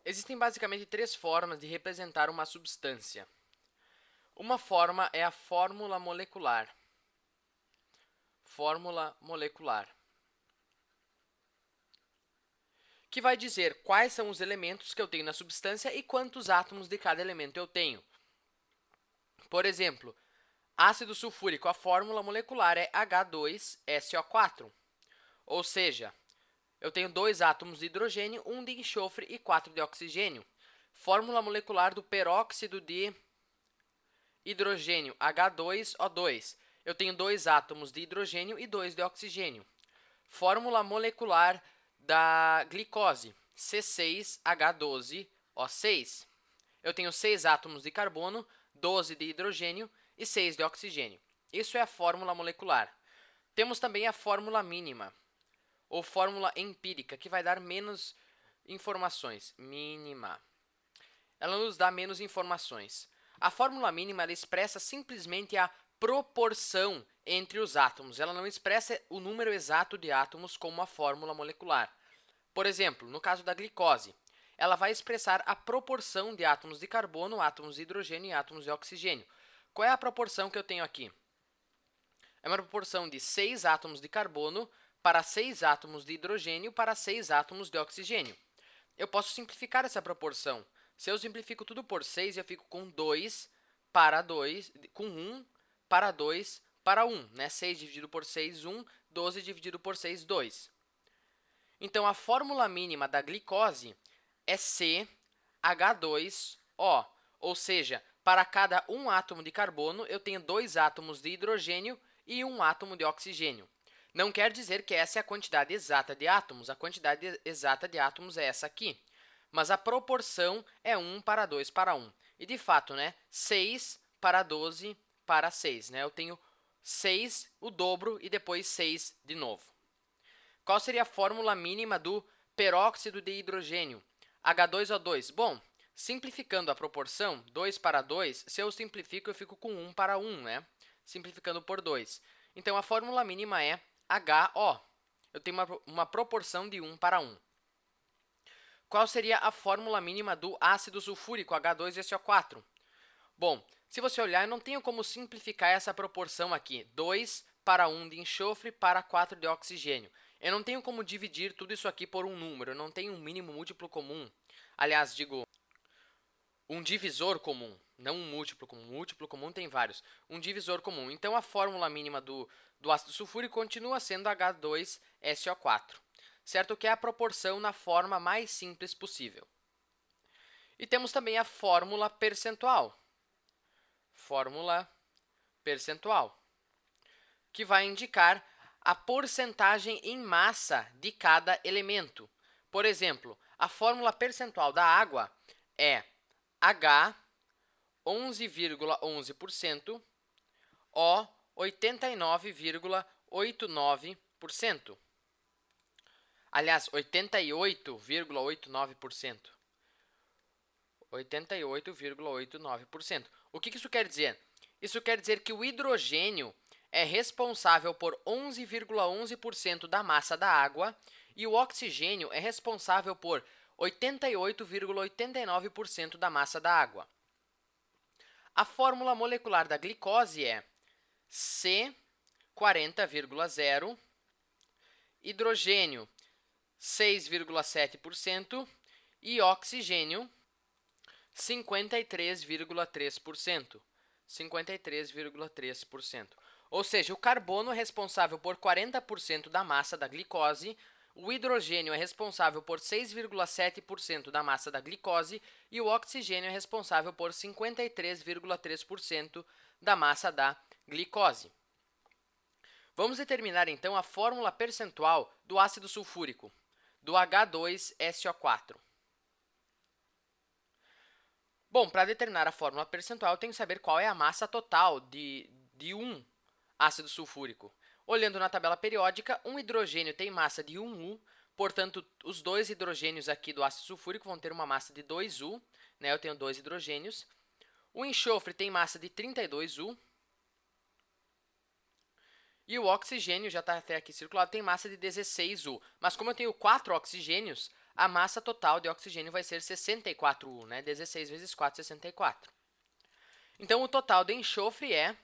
Existem basicamente três formas de representar uma substância. Uma forma é a fórmula molecular. Fórmula molecular. Que vai dizer quais são os elementos que eu tenho na substância e quantos átomos de cada elemento eu tenho. Por exemplo, ácido sulfúrico, a fórmula molecular é H2SO4. Ou seja, eu tenho 2 átomos de hidrogênio, 1 de enxofre e 4 de oxigênio. Fórmula molecular do peróxido de hidrogênio, H2O2. Eu tenho 2 átomos de hidrogênio e 2 de oxigênio. Fórmula molecular da glicose, C6H12O6. Eu tenho 6 átomos de carbono, 12 de hidrogênio e 6 de oxigênio. Isso é a fórmula molecular. Temos também a fórmula mínima, ou fórmula empírica, que vai dar menos informações. Mínima. Ela nos dá menos informações. A fórmula mínima ela expressa simplesmente a proporção entre os átomos. Ela não expressa o número exato de átomos como a fórmula molecular. Por exemplo, no caso da glicose, ela vai expressar a proporção de átomos de carbono, átomos de hidrogênio e átomos de oxigênio. Qual é a proporção que eu tenho aqui? É uma proporção de 6 átomos de carbono para 6 átomos de hidrogênio para 6 átomos de oxigênio. Eu posso simplificar essa proporção. Se eu simplifico tudo por 6, eu fico com 2 para 2, com 1 para 2 para 1. Né? 6 dividido por 6, 1. 12 dividido por 6, 2. Então, a fórmula mínima da glicose é CH2O. Ou seja, para cada um átomo de carbono, eu tenho 2 átomos de hidrogênio e 1 átomo de oxigênio. Não quer dizer que essa é a quantidade exata de átomos. A quantidade exata de átomos é essa aqui. Mas a proporção é 1 para 2 para 1. E, de fato, né, 6 para 12 para 6. Né? Eu tenho 6, o dobro, e depois 6 de novo. Qual seria a fórmula mínima do peróxido de hidrogênio? H2O2. Bom, simplificando a proporção, 2 para 2, se eu simplifico, eu fico com 1 para 1, né? Simplificando por 2. Então, a fórmula mínima é HO. Eu tenho uma proporção de 1 para 1. Qual seria a fórmula mínima do ácido sulfúrico, H2SO4? Bom, se você olhar, eu não tenho como simplificar essa proporção aqui. 2 para 1 de enxofre para 4 de oxigênio. Eu não tenho como dividir tudo isso aqui por um número. Eu não tenho um mínimo múltiplo comum. Aliás, digo, um divisor comum. Não um múltiplo comum. Múltiplo comum tem vários. Um divisor comum. Então, a fórmula mínima do ácido sulfúrico continua sendo H2SO4. Certo? Que é a proporção na forma mais simples possível. E temos também a fórmula percentual. Fórmula percentual, que vai indicar a porcentagem em massa de cada elemento. Por exemplo, a fórmula percentual da água é H 11,11%, O 89,89%. Aliás, 88,89%. 88,89%. O que isso quer dizer? Isso quer dizer que o hidrogênio é responsável por 11,11% da massa da água e o oxigênio é responsável por 88,89% da massa da água. A fórmula molecular da glicose é C40,0, hidrogênio 6,7% e oxigênio 53,3%. 53,3%. Ou seja, o carbono é responsável por 40% da massa da glicose, o hidrogênio é responsável por 6,7% da massa da glicose e o oxigênio é responsável por 53,3% da massa da glicose. Vamos determinar então a fórmula percentual do ácido sulfúrico, do H2SO4. Bom, para determinar a fórmula percentual, eu tenho que saber qual é a massa total de um ácido sulfúrico. Olhando na tabela periódica, um hidrogênio tem massa de 1U, portanto, os dois hidrogênios aqui do ácido sulfúrico vão ter uma massa de 2U, né? Eu tenho 2 hidrogênios. O enxofre tem massa de 32U. E o oxigênio, já está até aqui circulado, tem massa de 16U. Mas como eu tenho 4 oxigênios, a massa total de oxigênio vai ser 64U, né? 16 vezes 4, 64. Então, o total de enxofre é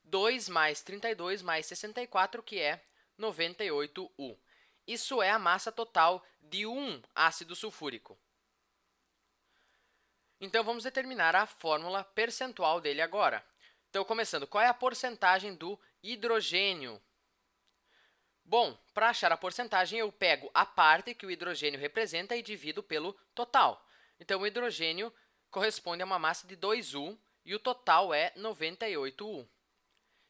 2 mais 32 mais 64, que é 98U. Isso é a massa total de um ácido sulfúrico. Então, vamos determinar a fórmula percentual dele agora. Então, começando, qual é a porcentagem do hidrogênio? Bom, para achar a porcentagem, eu pego a parte que o hidrogênio representa e divido pelo total. Então, o hidrogênio corresponde a uma massa de 2U e o total é 98U.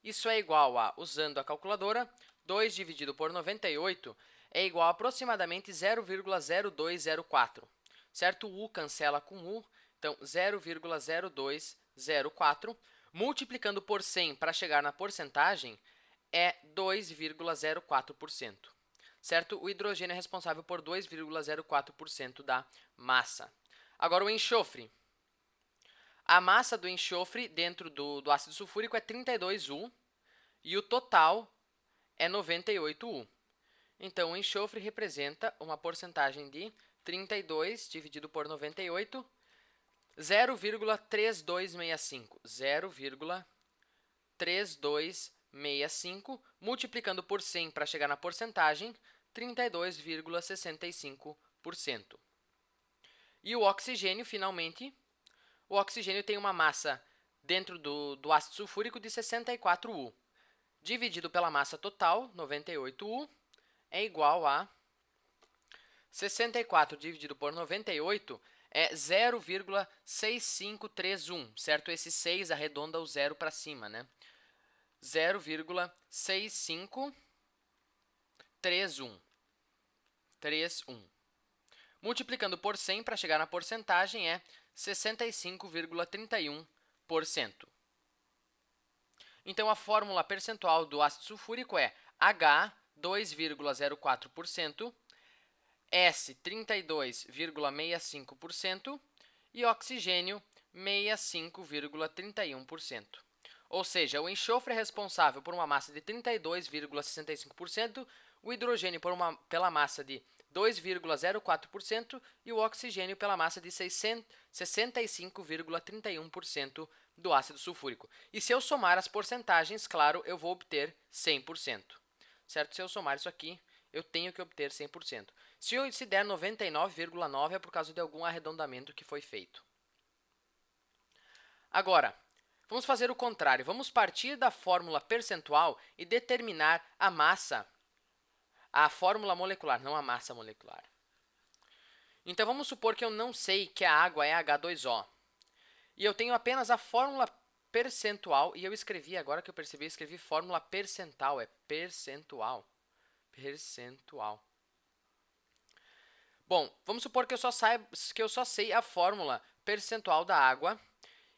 Isso é igual a, usando a calculadora, 2 dividido por 98 é igual a aproximadamente 0,0204. Certo? O U cancela com U, então 0,0204. Multiplicando por 100 para chegar na porcentagem, é 2,04%. Certo? O hidrogênio é responsável por 2,04% da massa. Agora, o enxofre. A massa do enxofre dentro do ácido sulfúrico é 32U e o total é 98U. Então, o enxofre representa uma porcentagem de 32 dividido por 98, 0,3265. 0,3265, multiplicando por 100 para chegar na porcentagem, 32,65%. E o oxigênio, finalmente, o oxigênio tem uma massa dentro do ácido sulfúrico de 64U. Dividido pela massa total, 98U, é igual a 64 dividido por 98 é 0,6531, certo? Esse 6 arredonda o zero para cima, né? 0,6531. Multiplicando por 100 para chegar na porcentagem é 65,31%. Então, a fórmula percentual do ácido sulfúrico é H, 2,04%, S, 32,65% e oxigênio, 65,31%. Ou seja, o enxofre é responsável por uma massa de 32,65%, o hidrogênio pela massa de 2,04% e o oxigênio pela massa de 65,31% do ácido sulfúrico. E se eu somar as porcentagens, claro, eu vou obter 100%. Certo? Se eu somar isso aqui, eu tenho que obter 100%. Se der 99,9 é por causa de algum arredondamento que foi feito. Agora, vamos fazer o contrário. Vamos partir da fórmula percentual e determinar a massa, a fórmula molecular, não a massa molecular. Então, vamos supor que eu não sei que a água é H2O. E eu tenho apenas a fórmula percentual, e eu escrevi, agora que eu percebi, eu escrevi fórmula percentual, é percentual. Percentual. Bom, vamos supor que eu só sei a fórmula percentual da água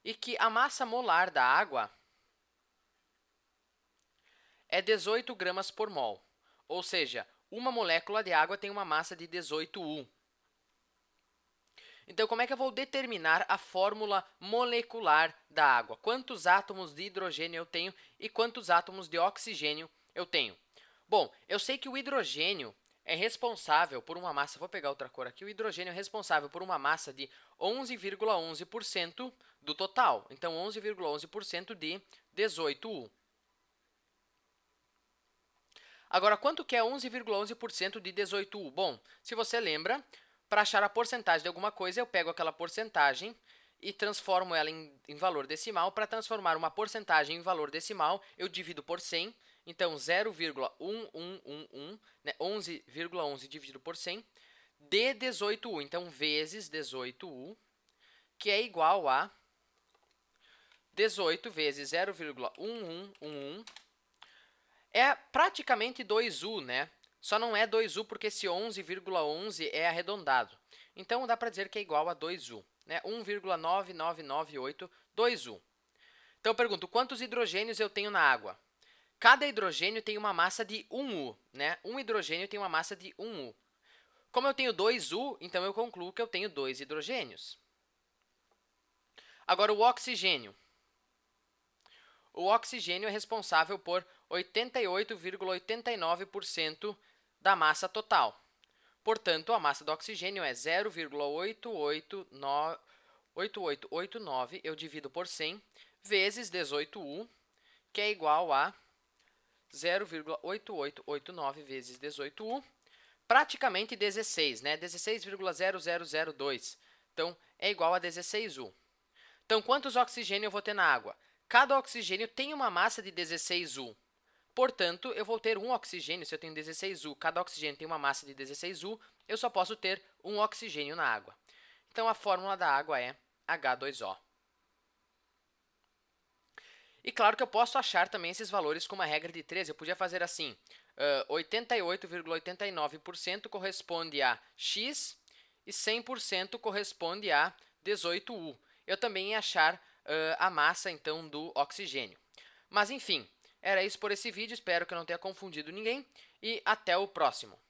e que a massa molar da água é 18 gramas por mol. Ou seja, uma molécula de água tem uma massa de 18U. Então, como é que eu vou determinar a fórmula molecular da água? Quantos átomos de hidrogênio eu tenho e quantos átomos de oxigênio eu tenho? Bom, eu sei que o hidrogênio é responsável por uma massa, vou pegar outra cor aqui, o hidrogênio é responsável por uma massa de 11,11% do total. Então, 11,11% de 18U. Agora, quanto que é 11,11% de 18U? Bom, se você lembra, para achar a porcentagem de alguma coisa, eu pego aquela porcentagem e transformo ela em valor decimal. Para transformar uma porcentagem em valor decimal, eu divido por 100. Então, 0,1111, né, 11,11 dividido por 100, de 18U. Então, vezes 18U, que é igual a 18 vezes 0,1111, é praticamente 2U, né? Só não é 2U porque esse 11,11 é arredondado. Então, dá para dizer que é igual a 2U, né? 1,9998, 2U. Então, eu pergunto, quantos hidrogênios eu tenho na água? Cada hidrogênio tem uma massa de 1U, né? Um hidrogênio tem uma massa de 1U. Como eu tenho 2U, então eu concluo que eu tenho 2 hidrogênios. Agora, o oxigênio. O oxigênio é responsável por 88,89% da massa total. Portanto, a massa do oxigênio é 0,8889, eu divido por 100, vezes 18U, que é igual a 0,8889 vezes 18U, praticamente 16, né? 16,0002. Então, é igual a 16U. Então, quantos oxigênio eu vou ter na água? Cada oxigênio tem uma massa de 16U. Portanto, eu vou ter um oxigênio, se eu tenho 16U, cada oxigênio tem uma massa de 16U, eu só posso ter um oxigênio na água. Então, a fórmula da água é H2O. E claro que eu posso achar também esses valores com uma regra de 3. Eu podia fazer assim, 88,89% corresponde a X e 100% corresponde a 18U. Eu também ia achar a massa, então, do oxigênio. Mas, enfim, era isso por esse vídeo. Espero que eu não tenha confundido ninguém e até o próximo.